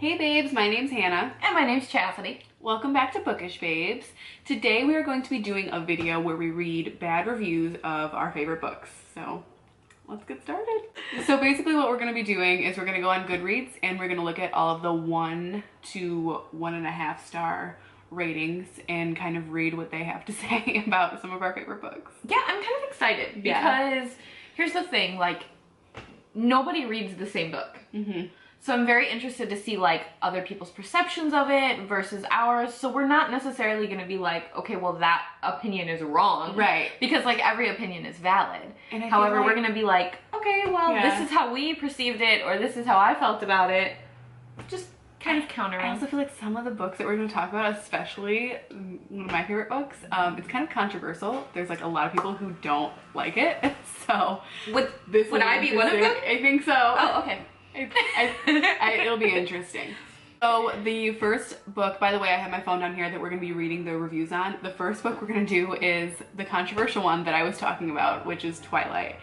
Hey babes, my name's Hannah. And my name's Chasity. Welcome back to Bookish Babes. Today we are going to be doing a video where we read bad reviews of our favorite books. So let's get started. So basically what we're going to be doing is we're going to go on Goodreads and we're going to look at all of the 1 to 1.5 star ratings and kind of read what they have to say about some of our favorite books. Yeah, I'm kind of excited because here's the thing, like, nobody reads the same book. So I'm very interested to see like other people's perceptions of it versus ours. So we're not necessarily going to be like, okay, well that opinion is wrong. Right. Because like every opinion is valid. And however, we're going to be like, okay, well this is how we perceived it or this is how I felt about it. Just kind of countering. I also feel like some of the books that we're going to talk about, especially one of my favorite books, it's kind of controversial. There's like a lot of people who don't like it. So would I be one of them? I think so. Oh, okay. It'll be interesting. So the first book, by the way, I have my phone down here that we're going to be reading the reviews on. The first book we're going to do is the controversial one that I was talking about, which is Twilight.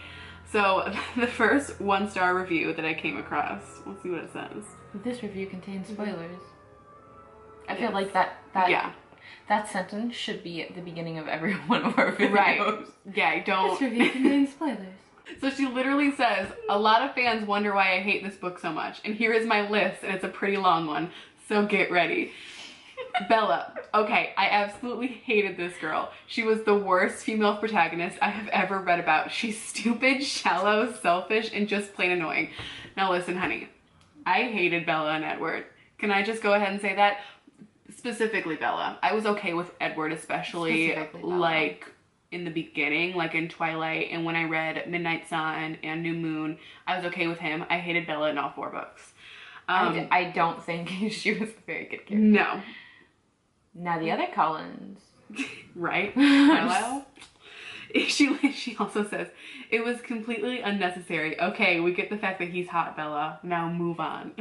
So the first 1-star review that I came across, let's see what it says. This review contains spoilers. I feel like that sentence should be at the beginning of every one of our videos. Right. Yeah, don't. This review contains spoilers. So she literally says, a lot of fans wonder why I hate this book so much. And here is my list, and it's a pretty long one. So get ready. Bella. Okay, I absolutely hated this girl. She was the worst female protagonist I have ever read about. She's stupid, shallow, selfish, and just plain annoying. Now listen, honey. I hated Bella and Edward. Can I just go ahead and say that? Specifically Bella. I was okay with Edward, especially like in the beginning, like in Twilight, and when I read Midnight Sun and New Moon, I was okay with him. I hated Bella in all 4 books. I don't think she was a very good character. No. Now the other Collins. Right? Carlisle? She also says, it was completely unnecessary. Okay, we get the fact that he's hot, Bella. Now move on.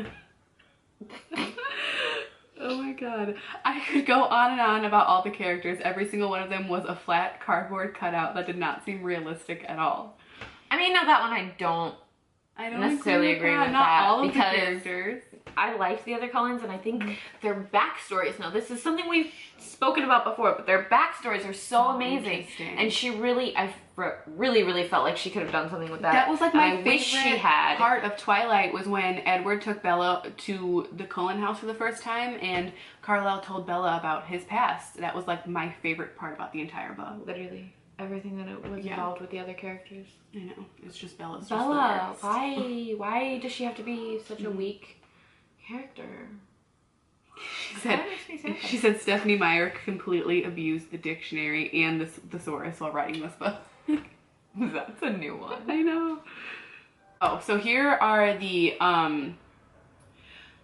Oh my god. I could go on and on about all the characters. Every single one of them was a flat cardboard cutout that did not seem realistic at all. I mean, no, that one I don't necessarily agree with not that. all of because the characters. I liked the other Collins, and I think their backstories, now this is something we've spoken about before, but their backstories are so amazing. And she really, I really felt like she could have done something with that. That was like my favorite had. part of Twilight was when Edward took Bella to the Cullen house for the first time and Carlisle told Bella about his past. That was like my favorite part about the entire book. Literally everything that it was involved with the other characters. I know, it's just Bella's Bella, why does she have to be such a weak character? She said Stephanie Meyer completely abused the dictionary and the thesaurus while writing this book. That's a new one. I know. Oh, so here are the,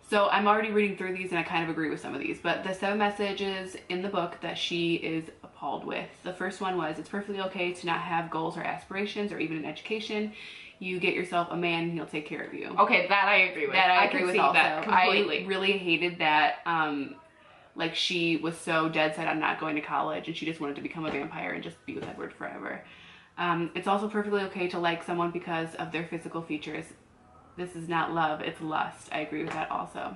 so I'm already reading through these and I kind of agree with some of these, but the 7 messages in the book that she is appalled with. The first one was, it's perfectly okay to not have goals or aspirations or even an education. You get yourself a man and he'll take care of you. Okay, that I agree with. That I agree with also. That completely. I really hated that, like she was so dead set on not going to college and she just wanted to become a vampire and just be with Edward forever. It's also perfectly okay to like someone because of their physical features. This is not love, it's lust. I agree with that also.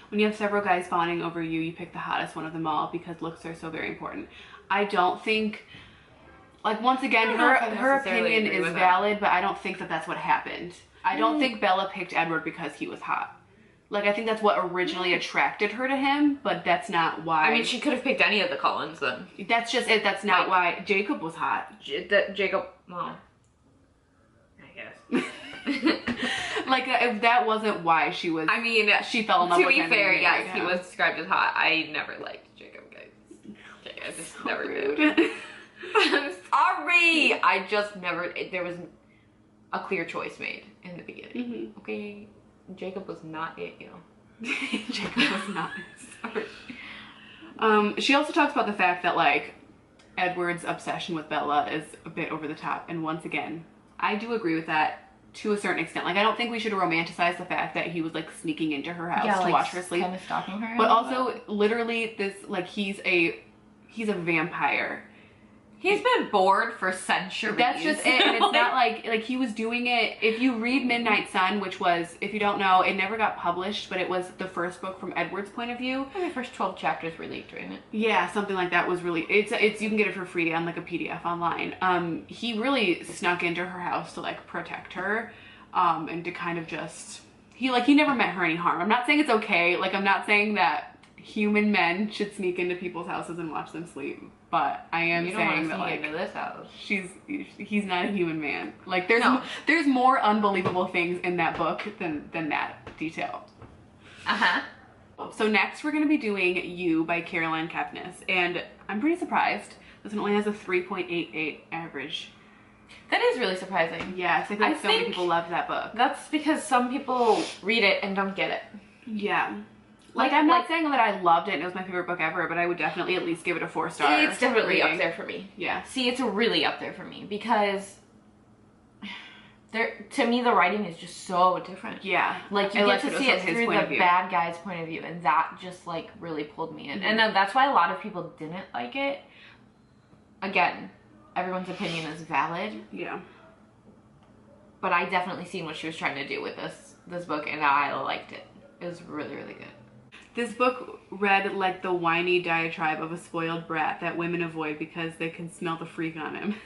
When you have several guys fawning over you, you pick the hottest one of them all because looks are so very important. I don't think, like once again, her opinion is valid, but I don't think that that's what happened. I don't think Bella picked Edward because he was hot. Like, I think that's what originally attracted her to him, but that's not why. I mean, she could have picked any of the Collins then. That's just it. That's not why. Jacob was hot. Jacob, well, I guess. Like, if that wasn't why she was. I mean, she fell in love with him. To be fair, yes, he was described as hot. I never liked Jacob, guys. I just never did. I'm sorry. I just never. There was a clear choice made in the beginning. Okay. Jacob was not it, you know. Jacob was not it. Sorry. She also talks about the fact that like Edward's obsession with Bella is a bit over the top, and once again, I do agree with that to a certain extent. Like, I don't think we should romanticize the fact that he was like sneaking into her house to watch her sleep, kind of stalking her. But also, literally, this like he's a vampire. He's been bored for centuries. That's just it, and it's not like he was doing it. If you read Midnight Sun, which was, if you don't know, it never got published, but it was the first book from Edward's point of view. The first 12 chapters were leaked, right? Yeah, something like that was really, it's you can get it for free on like a PDF online. He really snuck into her house to like protect her, and to kind of just, he never meant her any harm. I'm not saying it's okay, like I'm not saying that human men should sneak into people's houses and watch them sleep. But I am saying that, like, into this house. he's not a human man. Like, there's more unbelievable things in that book than that detail. So next we're going to be doing You by Caroline Kepnes, and I'm pretty surprised this one only has a 3.88 average. That is really surprising. Yes, I think so many people love that book. That's because some people read it and don't get it. Yeah. Like, I'm not saying that I loved it and it was my favorite book ever, but I would definitely at least give it a 4-star. It's definitely up there for me. Yeah. See, it's really up there for me because to me the writing is just so different. Yeah. Like, you get to see it through the bad guy's point of view, and that just like really pulled me in. And that's why a lot of people didn't like it. Again, everyone's opinion is valid. Yeah. But I definitely seen what she was trying to do with this book, and I liked it. It was really, really good. This book read like the whiny diatribe of a spoiled brat that women avoid because they can smell the freak on him.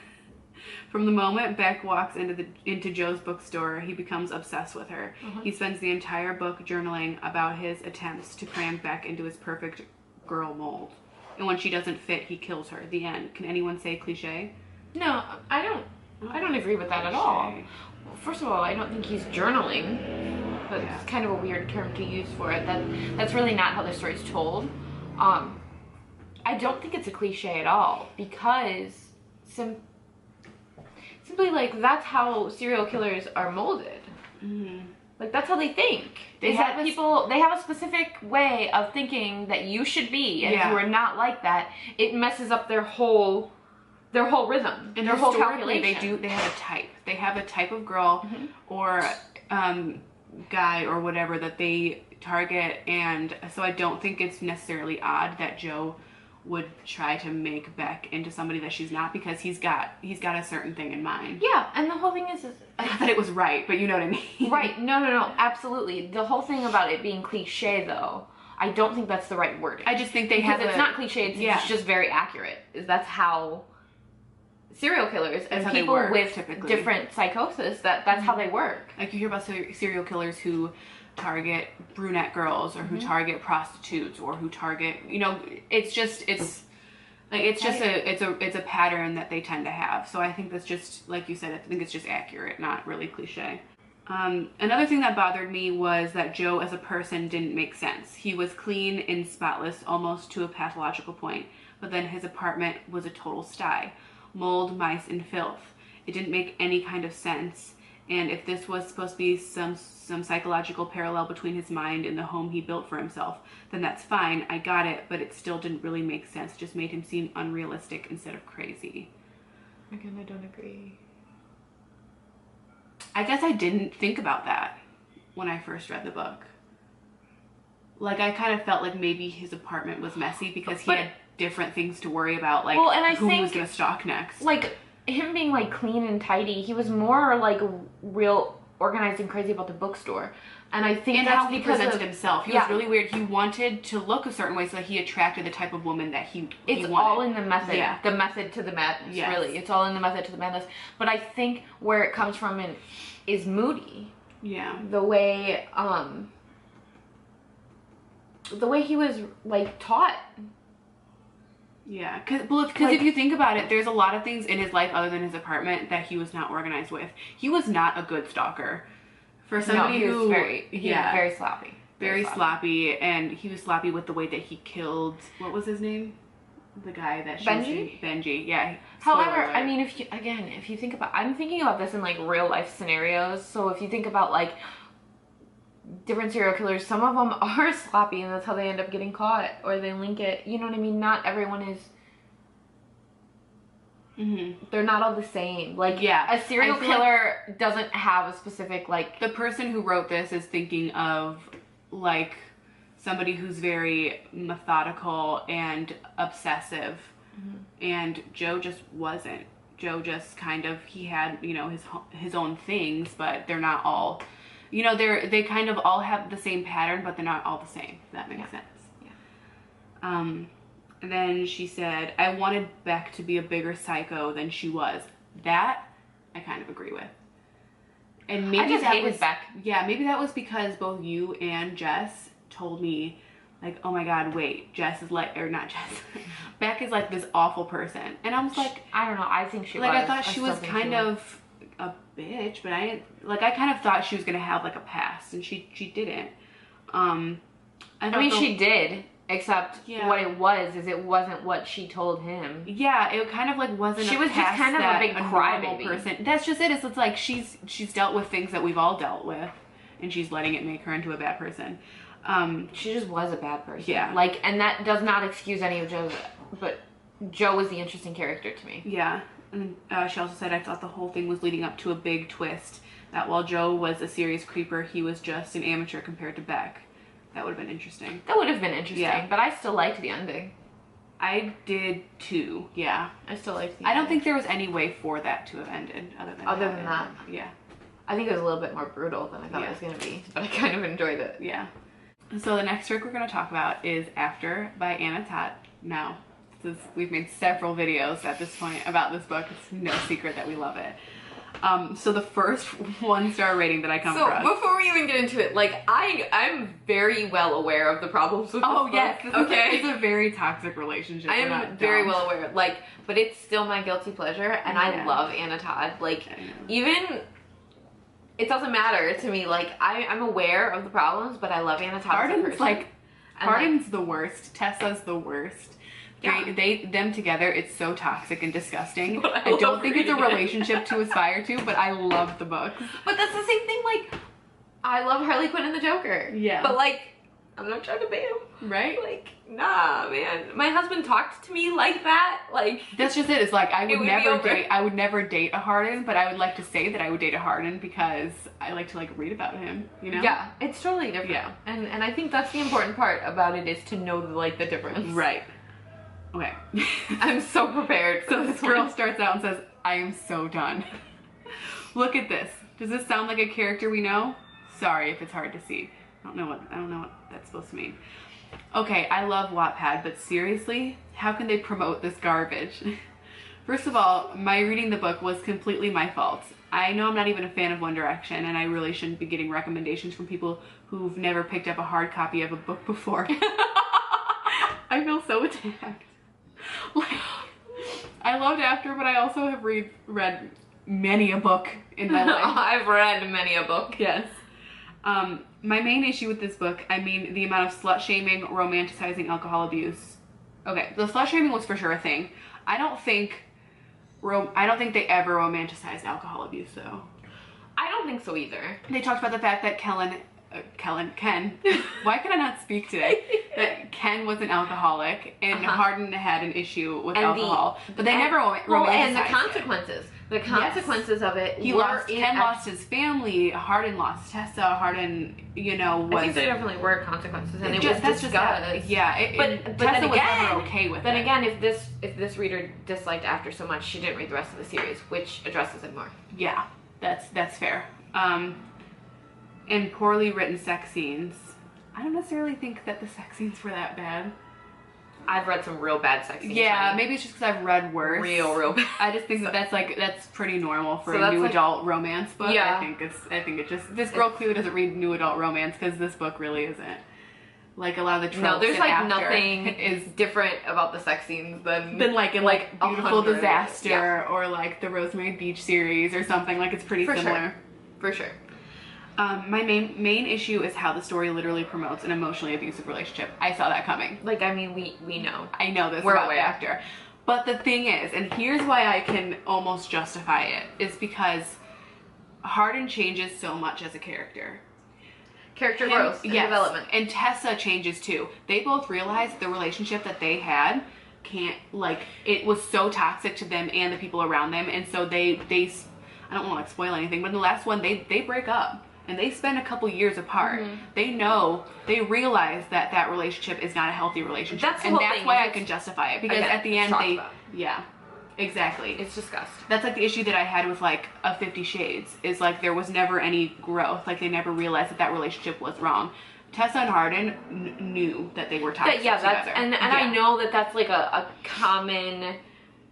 From the moment Beck walks into Joe's bookstore, he becomes obsessed with her. He spends the entire book journaling about his attempts to cram Beck into his perfect girl mold. And when she doesn't fit, he kills her. The end. Can anyone say cliche? No, I don't agree with that at all. Well, first of all, I don't think he's journaling. But it's kind of a weird term to use for it. That's really not how the story's told. I don't think it's a cliche at all because simply like that's how serial killers are molded. Like that's how they think. They have a specific way of thinking that you should be, and if you are not like that, it messes up their whole rhythm and their whole calculation. They have a type. They have a type of girl or guy or whatever that they target, and so I don't think it's necessarily odd that Joe would try to make Beck into somebody that she's not, because he's got a certain thing in mind. Yeah, and the whole thing is not that it was right, but you know what I mean. Right. No, absolutely. The whole thing about it being cliche, though, I don't think that's the right word. I just think it's not cliche, it's just very accurate. That's how serial killers and people with typically different psychosis, that's how they work. Like, you hear about serial killers who target brunette girls or who target prostitutes or who target, it's a pattern that they tend to have. So I think that's just, like you said, I think it's just accurate, not really cliche. Another thing that bothered me was that Joe as a person didn't make sense. He was clean and spotless almost to a pathological point, but then his apartment was a total sty. Mold, mice, and filth. It didn't make any kind of sense. And if this was supposed to be some psychological parallel between his mind and the home he built for himself, then that's fine. I got it, but it still didn't really make sense. It just made him seem unrealistic instead of crazy. Again, I don't agree. I guess I didn't think about that when I first read the book. Like, I kind of felt like maybe his apartment was messy because he had different things to worry about, like who he was going to stalk next. Like, him being like clean and tidy, he was more like real organized and crazy about the bookstore. And I think that's how he because presented himself. He was really weird. He wanted to look a certain way so that he attracted the type of woman that he wanted. All in the method. Yeah. The method to the madness, really. It's all in the method to the madness. But I think where it comes from is moody. Yeah. The way he was like taught. Yeah, because if you think about it, there's a lot of things in his life other than his apartment that he was not organized with. He was not a good stalker. For somebody he was very sloppy. Very sloppy, and he was sloppy with the way that he killed, what was his name? The guy that she Benji, yeah. However, I mean, if you think about, I'm thinking about this in like real life scenarios. So if you think about like different serial killers, some of them are sloppy and that's how they end up getting caught, or they link it, you know what I mean? Not everyone is, they're not all the same. Like, a serial killer doesn't have a specific, like... The person who wrote this is thinking of, like, somebody who's very methodical and obsessive and Joe just wasn't. Joe just kind of, he had, you know, his own things, but they're not all, you know, they kind of all have the same pattern, but they're not all the same, if that makes sense. And then she said, I wanted Beck to be a bigger psycho than she was. That I kind of agree with. And maybe I just hated Beck. Yeah, maybe that was because both you and Jess told me, like, oh my god, wait, Jess is like, or not Jess, Beck is like this awful person. And I was like, I don't know, I think she like, was. I thought she was kind of a bitch, but I didn't, like, I kind of thought she was gonna have like a past, and she didn't. I mean, she did. Except what it was is it wasn't what she told him. Yeah, it kind of like wasn't. She was just kind of a big crybaby person. That's just it. It's like she's dealt with things that we've all dealt with, and she's letting it make her into a bad person. She just was a bad person. Yeah. Like, and that does not excuse any of Joe's, but Joe was the interesting character to me. Yeah, and she also said, I thought the whole thing was leading up to a big twist. That while Joe was a serious creeper, he was just an amateur compared to Beck. That would have been interesting. That would have been interesting, but I still liked the ending. I did too, yeah. I still liked the ending. I don't think there was any way for that to have ended other than that. Yeah. I think it was a little bit more brutal than I thought it was going to be, but I kind of enjoyed it. Yeah. So the next book we're going to talk about is After by Anna Todd. Now, we've made several videos at this point about this book. It's no secret that we love it. So the first 1-star rating that I come across. So before we even get into it, like I'm very well aware of the problems with this book. Yes, it's a very toxic relationship. I am very well aware, like, but it's still my guilty pleasure, and I love Anna Todd. Like, even it doesn't matter to me. Like, I'm aware of the problems, but I love Anna Todd as a person. Hardin's the worst. Tessa's the worst. Them together, it's so toxic and disgusting. I don't think it's a relationship to aspire to, but I love the books. But that's the same thing, like, I love Harley Quinn and the Joker. Yeah. But, like, I'm not trying to ban him. Right? Like, nah, man. My husband talked to me like that. Like, that's just it. It's like, I would never date a Hardin, but I would like to say that I would date a Hardin because I like to, like, read about him, you know? Yeah, it's totally different. Yeah. And I think that's the important part about it is to know, like, the difference. Right. Okay. I'm so prepared. So this girl starts out and says, I am so done. Look at this. Does this sound like a character we know? Sorry if it's hard to see. I don't know what that's supposed to mean. Okay, I love Wattpad, but seriously, how can they promote this garbage? First of all, my reading the book was completely my fault. I know I'm not even a fan of One Direction, and I really shouldn't be getting recommendations from people who've never picked up a hard copy of a book before. I feel so attacked. Like, I loved After, but I also have read many a book in my life. I've read many a book. Yes. My main issue with this book, I mean, the amount of slut-shaming, romanticizing alcohol abuse. Okay, the slut-shaming was for sure a thing. I don't think they ever romanticized alcohol abuse, though. I don't think so either. They talked about the fact that Ken, why can I not speak today? That Ken was an alcoholic and Hardin had an issue with alcohol, but they never romanticized and the consequences. The consequences of it. Ken lost his family. Hardin lost Tessa. Hardin, you know, was. I think there definitely were consequences, and it was discussed. Yeah, but Tessa then was again, never okay with it. Then again, if this reader disliked After so much, she didn't read the rest of the series, which addresses it more. Yeah, that's fair. And poorly written sex scenes. I don't necessarily think that the sex scenes were that bad. I've read some real bad sex scenes. Yeah, maybe it's just because I've read worse. Real bad. I just think that's pretty normal for a new adult romance book. Yeah. I think it just, this girl clearly doesn't read new adult romance because this book really isn't. Like a lot of the tropes. No, there's like After nothing is different about the sex scenes than like in like Beautiful 100. Disaster or like the Rosemary Beach series or something. Like it's pretty similar. For sure. My main issue is how the story literally promotes an emotionally abusive relationship. I saw that coming. Like, I mean, we know. I know this about After. But the thing is, and here's why I can almost justify it, is because Hardin changes so much as a character. Character growth and development. And Tessa changes too. They both realize the relationship that they had it was so toxic to them and the people around them, and so they I don't want to spoil anything, but in the last one, they break up. and they spend a couple years apart. They realize that that relationship is not a healthy relationship. That's the whole thing. Why I can justify it, because at the end yeah, exactly. It's disgusting. That's like the issue that I had with like a 50 Shades, is like there was never any growth. Like they never realized that that relationship was wrong. Tessa and Hardin knew that they were toxic together. And I know that that's like a common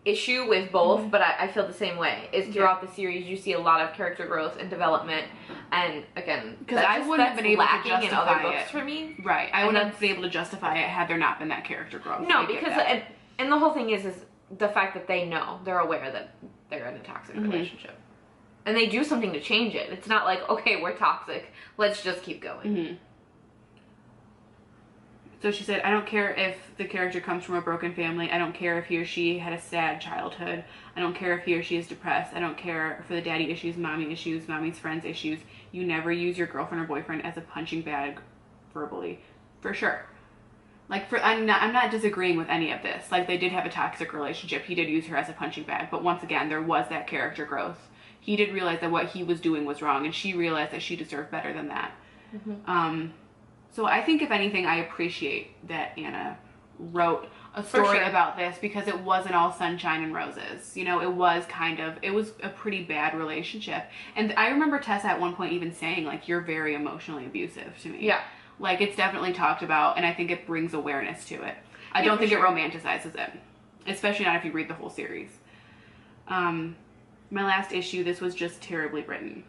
issue with both, but I feel the same way. Is throughout the series you see a lot of character growth and development, and again, because I wouldn't have been able to justify in other books for me. Right, I wouldn't have been able to justify it had there not been that character growth. No, because and the whole thing is the fact that they're aware that they're in a toxic relationship, and they do something to change it. It's not like, okay, we're toxic, let's just keep going. So she said, I don't care if the character comes from a broken family. I don't care if he or she had a sad childhood. I don't care if he or she is depressed. I don't care for the daddy issues, mommy's friends issues. You never use your girlfriend or boyfriend as a punching bag verbally. For sure. Like, I'm not disagreeing with any of this. Like, they did have a toxic relationship. He did use her as a punching bag. But once again, there was that character growth. He did realize that what he was doing was wrong, and she realized that she deserved better than that. So I think, if anything, I appreciate that Anna wrote a story about this, because it wasn't all sunshine and roses. You know, it was a pretty bad relationship. And I remember Tessa at one point even saying, like, you're very emotionally abusive to me. Yeah. Like, it's definitely talked about, and I think it brings awareness to it. I don't think it romanticizes it, especially not if you read the whole series. My last issue, this was just terribly written.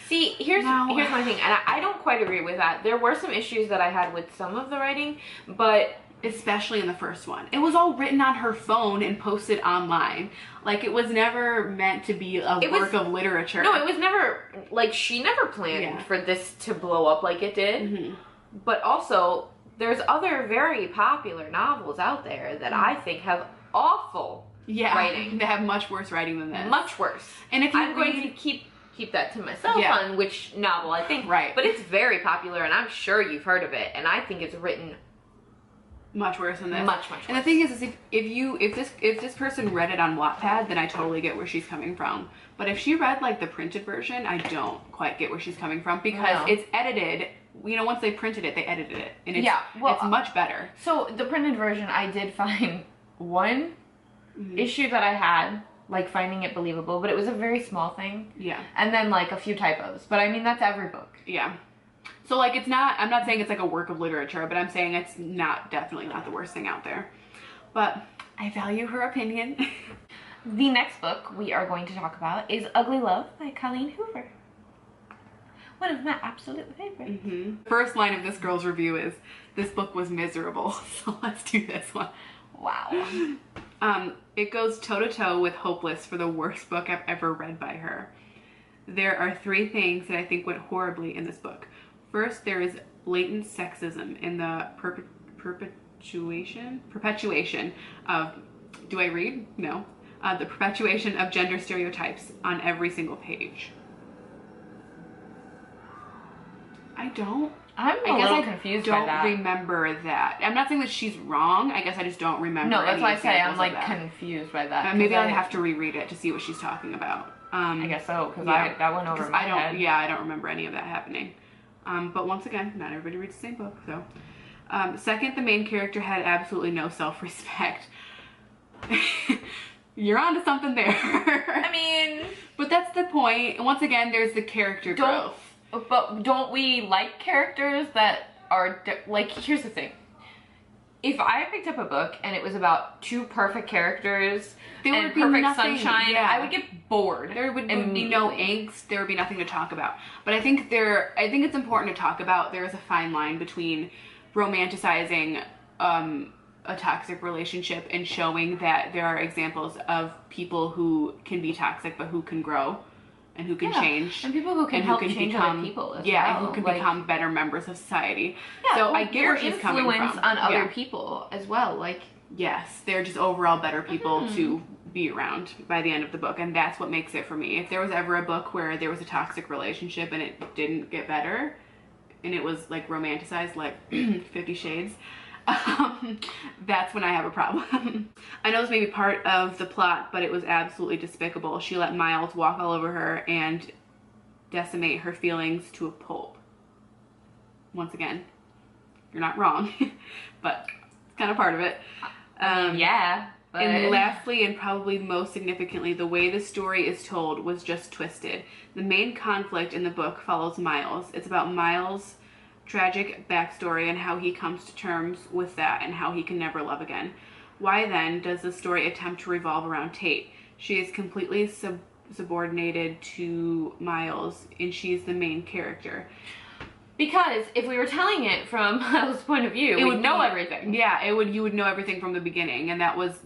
See, here's my thing, and I don't quite agree with that. There were some issues that I had with some of the writing, but especially in the first one, it was all written on her phone and posted online. Like, it was never meant to be a work of literature. No, it was never, like, she never planned for this to blow up like it did. But also, there's other very popular novels out there that I think have awful writing. They have much worse writing than this. Much worse. And if I'm going to keep that to myself on which novel I think. Right. But it's very popular, and I'm sure you've heard of it, and I think it's written much worse than this. Much worse. And the thing is if this person read it on Wattpad, then I totally get where she's coming from. But if she read, like, the printed version, I don't quite get where she's coming from, because it's edited. You know, once they printed it, they edited it, and it's it's much better. So the printed version, I did find one issue that I had, like, finding it believable, but it was a very small thing. Yeah. And then, like, a few typos. But I mean, that's every book. Yeah. So, like, I'm not saying it's like a work of literature, but I'm saying it's definitely not the worst thing out there. But I value her opinion. The next book we are going to talk about is Ugly Love by Colleen Hoover. One of my absolute favorites. First line of this girl's review is, this book was miserable. So let's do this one. Wow. It goes toe-to-toe with Hopeless for the worst book I've ever read by her. There are 3 things that I think went horribly in this book. First, there is blatant sexism in the perpetuation of, do I read? No. The perpetuation of gender stereotypes on every single page. I'm a little confused by that. I don't remember that. I'm not saying that she's wrong. I guess I just don't remember. No, that's why I say I'm, like, that. Confused by that. Maybe I'll have to reread it to see what she's talking about. I guess so, because that went over my head. Yeah, I don't remember any of that happening. But once again, not everybody reads the same book, so. Second, the main character had absolutely no self-respect. You're onto something there. I mean... But that's the point. And once again, there's the character growth. But don't we like characters that are, like, here's the thing. If I picked up a book and it was about 2 perfect characters and perfect sunshine, I would get bored. There would be no angst. There would be nothing to talk about. But I think it's important to talk about. There is a fine line between romanticizing a toxic relationship and showing that there are examples of people who can be toxic but who can grow and who can change, and people who can help change other people as well. And who can become better members of society. So I get where she's coming from. Influence on other people as well. Like, yes, they're just overall better people to be around by the end of the book, and that's what makes it for me. If there was ever a book where there was a toxic relationship and it didn't get better, and it was, like, romanticized, like 50 Shades, that's when I have a problem. I know this may be part of the plot, but it was absolutely despicable. She let Miles walk all over her, and decimate her feelings to a pulp. Once again, you're not wrong, but it's kind of part of it. Yeah. But... And lastly, and probably most significantly, the way the story is told was just twisted. The main conflict in the book follows Miles. It's about Miles' tragic backstory and how he comes to terms with that and how he can never love again. Why then does the story attempt to revolve around Tate? She is completely subordinated to Miles, and she's the main character. Because if we were telling it from Miles' point of view, we would know everything. Yeah, you would know everything from the beginning, and that's what's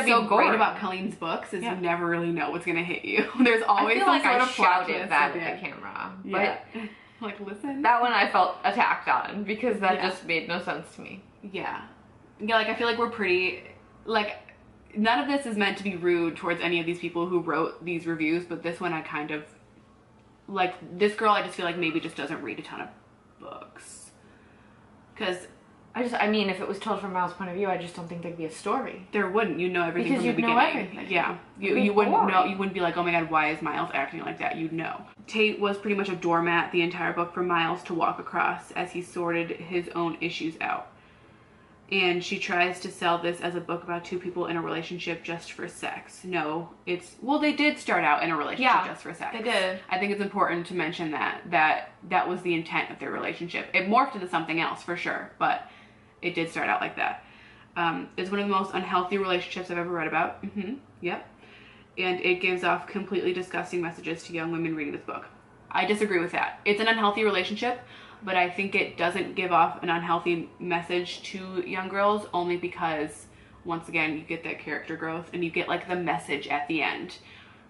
so great about Colleen's books is you never really know what's gonna hit you. There's always some sort of plot twist that at the camera. Yeah. But like, listen. That one I felt attacked on because that just made no sense to me. Yeah. Yeah, like I feel like we're pretty like none of this is meant to be rude towards any of these people who wrote these reviews, but this one I kind of like this girl I just feel like maybe just doesn't read a ton of books. Because I mean, if it was told from Miles' point of view, I just don't think there'd be a story. There wouldn't. You know everything because from the beginning. Know everything. Yeah. You wouldn't know. You wouldn't be like, oh my god, why is Miles acting like that? You'd know. Tate was pretty much a doormat the entire book for Miles to walk across as he sorted his own issues out. And she tries to sell this as a book about two people in a relationship just for sex. No, they did start out in a relationship just for sex. They did. I think it's important to mention that was the intent of their relationship. It morphed into something else for sure, but it did start out like that. It's one of the most unhealthy relationships I've ever read about. Yep. And it gives off completely disgusting messages to young women reading this book. I disagree with that. It's an unhealthy relationship, but I think it doesn't give off an unhealthy message to young girls only because, once again, you get that character growth and you get like the message at the end.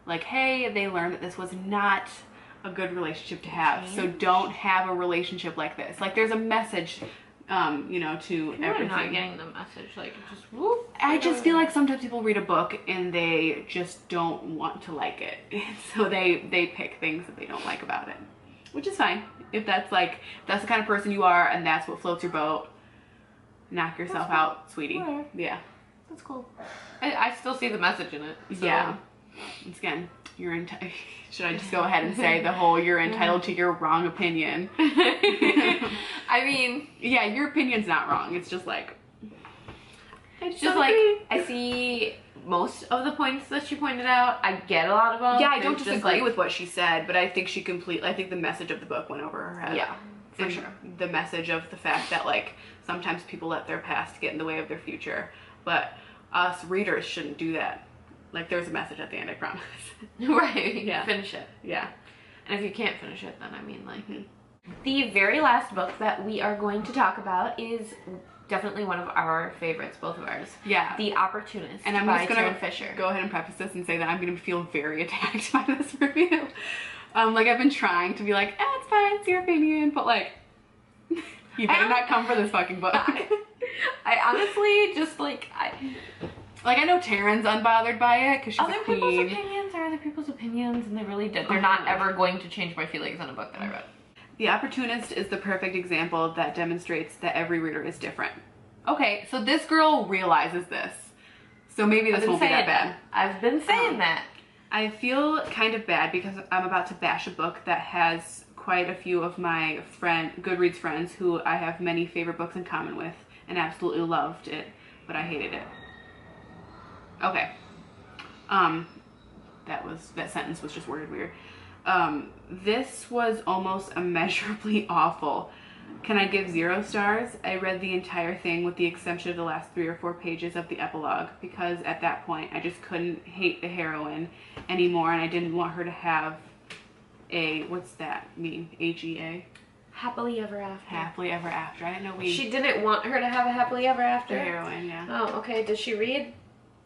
Like, hey, they learned that this was not a good relationship to have, so don't have a relationship like this. Like, there's a message, to everything. I'm not getting the message, like, just whoop. I just feel like sometimes people read a book and they just don't want to like it. So they pick things that they don't like about it, which is fine. If that's the kind of person you are and that's what floats your boat, knock yourself out, sweetie. Whatever. Yeah. That's cool. I still see the message in it. So. Yeah. Once again, should I just go ahead and say the whole you're entitled to your wrong opinion? I mean, yeah, your opinion's not wrong. It's just like I see most of the points that she pointed out. I get a lot of them. Yeah, I don't disagree with what she said, but I think I think the message of the book went over her head. Yeah, for sure. The message of the fact that like sometimes people let their past get in the way of their future, but us readers shouldn't do that. Like, there's a message at the end, I promise. Right. Yeah. Finish it. Yeah. And if you can't finish it, then I mean, like... The very last book that we are going to talk about is definitely one of our favorites, both of ours. Yeah. The Opportunist and I'm by just gonna Taryn Fisher. Go ahead and preface this and say that I'm going to feel very attacked by this review. Like, I've been trying to be like, it's fine, it's your opinion, but like, you better not come for this fucking book. I honestly just like... I know Taryn's unbothered by it because she's other a queen. people's opinions are other people's opinions, and they really did. They're not ever going to change my feelings on a book that I read. The Opportunist is the perfect example that demonstrates that every reader is different. Okay, so this girl realizes this. So maybe this won't be that bad. I've been saying that. I feel kind of bad because I'm about to bash a book that has quite a few of my Goodreads friends who I have many favorite books in common with and absolutely loved it, but I hated it. Okay. That sentence was just worded weird. This was almost immeasurably awful. Can I give 0 stars? I read the entire thing with the exception of the last 3 or 4 pages of the epilogue because at that point I just couldn't hate the heroine anymore and I didn't want her to have what's that mean? AGA? Happily ever after. Happily ever after. I didn't know She didn't want her to have a happily ever after? The heroine, yeah. Oh, okay. Does she read?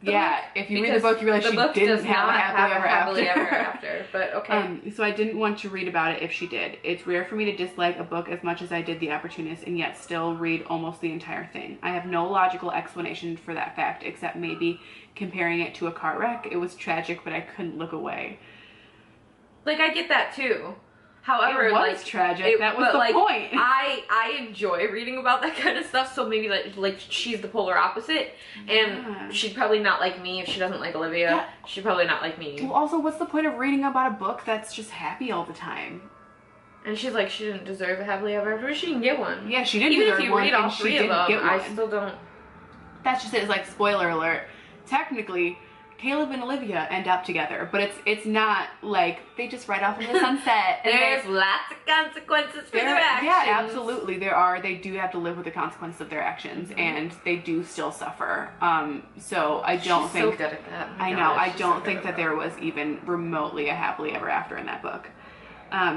Yeah, if you read the book, you realize she didn't have a happily ever after. But okay. So I didn't want to read about it if she did. It's rare for me to dislike a book as much as I did The Opportunist and yet still read almost the entire thing. I have no logical explanation for that fact except maybe comparing it to a car wreck. It was tragic, but I couldn't look away. Like, I get that too. However, it was like tragic. That was the point. I enjoy reading about that kind of stuff. So maybe like she's the polar opposite, and she'd probably not like me if she doesn't like Olivia. Yeah. She'd probably not like me. Well, also, what's the point of reading about a book that's just happy all the time? And she's like, she didn't deserve a happily ever after. She didn't get one. Yeah, she didn't deserve one, and she didn't get one. I still don't. That's just it. It's like, spoiler alert. Technically, Caleb and Olivia end up together, but it's not like they just ride off in the sunset. There's lots of consequences for their actions. Yeah, absolutely. They do have to live with the consequences of their actions, and they do still suffer. So I don't think. So good at that. I know. I don't think that there was even remotely a happily ever after in that book.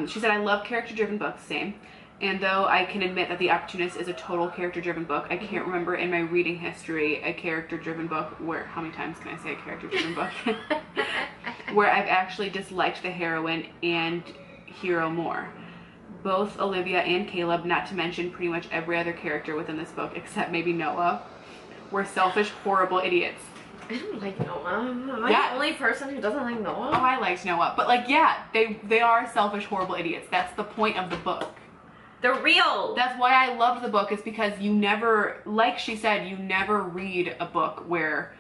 She said, I love character-driven books, same. And though I can admit that The Opportunist is a total character-driven book, I can't remember in my reading history a character-driven book where, how many times can I say a character-driven book? Where I've actually disliked the heroine and hero more. Both Olivia and Caleb, not to mention pretty much every other character within this book, except maybe Noah, were selfish, horrible idiots. I don't like Noah. Am I the only person who doesn't like Noah? Oh, I liked Noah. But like, yeah, they are selfish, horrible idiots. That's the point of the book. They're real. That's why I loved the book, is because you never, like she said, you never read a book where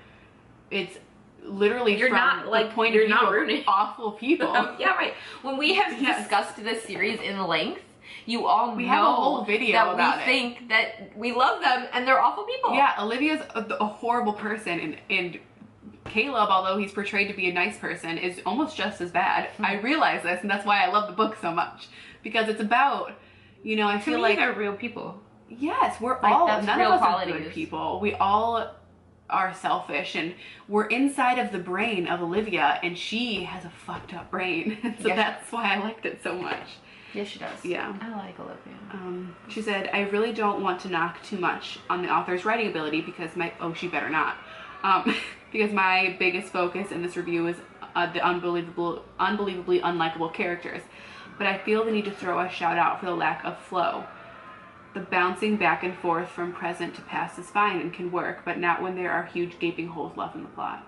it's literally you're from not, the like, point you're of view not of rooting. awful people. Yeah, right. When we have discussed this series in length, you all know have a whole video that about we it. think that we love them and they're awful people. Yeah, Olivia's a horrible person, and Caleb, although he's portrayed to be a nice person, is almost just as bad. I realize this, and that's why I love the book so much, because it's about, you know, I feel like they're real people. Yes, we're like, all, that's none real of us qualities. are good people. We all are selfish, and we're inside of the brain of Olivia, and she has a fucked up brain. So that's why I liked it so much. Yes, she does. Yeah. I like Olivia. She said, I really don't want to knock too much on the author's writing ability because she better not. Because my biggest focus in this review is the unbelievably unlikable characters. But I feel the need to throw a shout out for the lack of flow. The bouncing back and forth from present to past is fine and can work, but not when there are huge gaping holes left in the plot.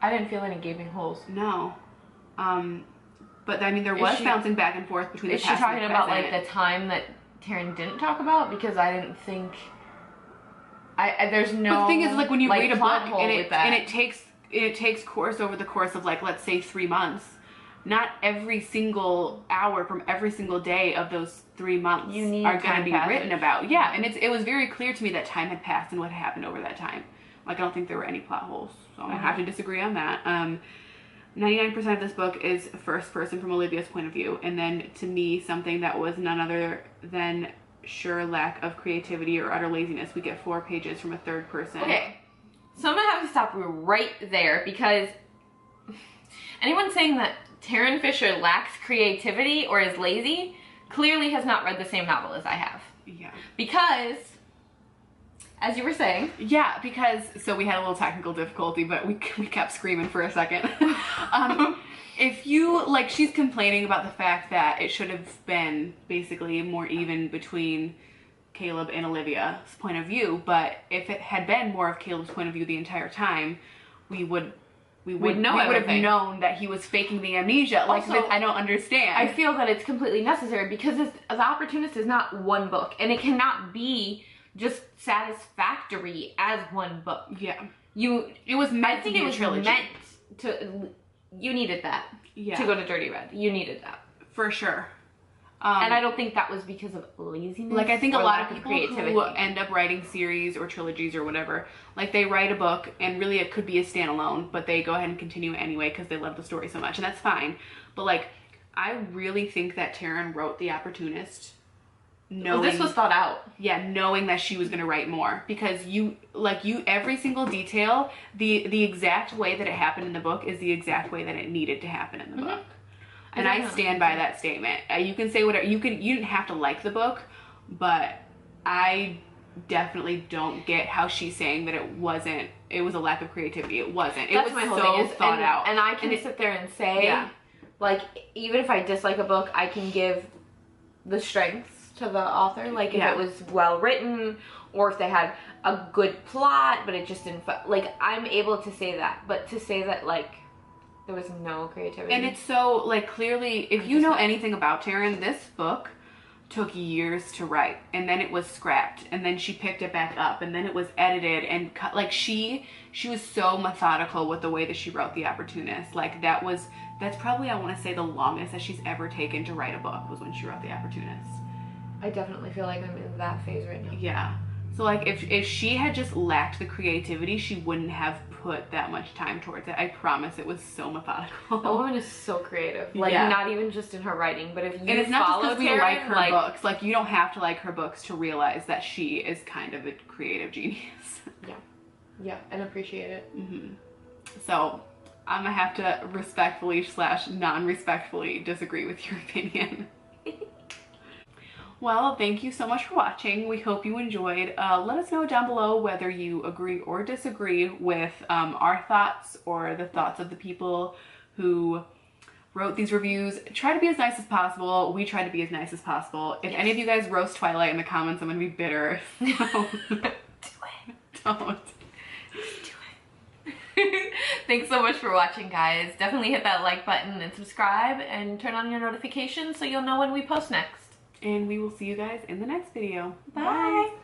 I didn't feel any gaping holes. No. But I mean, there was bouncing back and forth between the past and the present. Is she talking about like the time that Taryn didn't talk about? Because I didn't think... there's no... But the thing is, like, when you read a book and it takes course over the course of, like, let's say 3 months, not every single hour from every single day of those 3 months are going to be written about. Yeah, and it was very clear to me that time had passed and what had happened over that time. Like, I don't think there were any plot holes, so I'm going to have to disagree on that. 99% of this book is first person from Olivia's point of view, and then to me, something that was none other than sure lack of creativity or utter laziness. We get 4 pages from a third person. Okay, so I'm going to have to stop you right there, because anyone saying that Taryn Fisher lacks creativity or is lazy clearly has not read the same novel as I have. Yeah. Because, as you were saying. Yeah, because, so we had a little technical difficulty, but we kept screaming for a second. If you, like, she's complaining about the fact that it should have been basically more even between Caleb and Olivia's point of view, but if it had been more of Caleb's point of view the entire time, we would have known that he was faking the amnesia. Like, also, I don't understand. I feel that it's completely necessary, because The Opportunist is not one book, and it cannot be just satisfactory as one book. Yeah. It was meant to be a trilogy. You needed that to go to Dirty Red. You needed that. For sure. And I don't think that was because of laziness. Like, I think a lot of people who end up writing series or trilogies or whatever, like, they write a book and really it could be a standalone, but they go ahead and continue it anyway because they love the story so much, and that's fine. But, like, I really think that Taryn wrote The Opportunist knowing... Well, this was thought out. Yeah, knowing that she was going to write more. Because every single detail, the exact way that it happened in the book is the exact way that it needed to happen in the book. And I stand by that statement. You can say whatever, you didn't have to like the book, but I definitely don't get how she's saying that it was a lack of creativity. It wasn't. It was my whole so thing thought out. And I can sit there and say, like, even if I dislike a book, I can give the strengths to the author. Like, if it was well written, or if they had a good plot, but it just didn't, like, I'm able to say that. But to say that, like, There was no creativity. And it's so, like, clearly, if you know anything about Taryn, this book took years to write, and then it was scrapped, and then she picked it back up, and then it was edited and cut. Like, she was so methodical with the way that she wrote The Opportunist. Like, that's probably, I want to say, the longest that she's ever taken to write a book was when she wrote The Opportunist. I definitely feel like I'm in that phase right now. Yeah. So, like, if she had just lacked the creativity, she wouldn't have put that much time towards it. I promise it was so methodical. That woman is so creative. Like, not even just in her writing, but if you and it's not just because we Taryn, like her books. Like, you don't have to like her books to realize that she is kind of a creative genius. Yeah. Yeah, and appreciate it. So, I'm gonna have to respectfully / non-respectfully disagree with your opinion. Well, thank you so much for watching. We hope you enjoyed. Let us know down below whether you agree or disagree with our thoughts or the thoughts of the people who wrote these reviews. Try to be as nice as possible. We try to be as nice as possible. If any of you guys roast Twilight in the comments, I'm gonna be bitter. So Do it. don't. Do it. Thanks so much for watching, guys. Definitely hit that like button and subscribe and turn on your notifications so you'll know when we post next. And we will see you guys in the next video. Bye.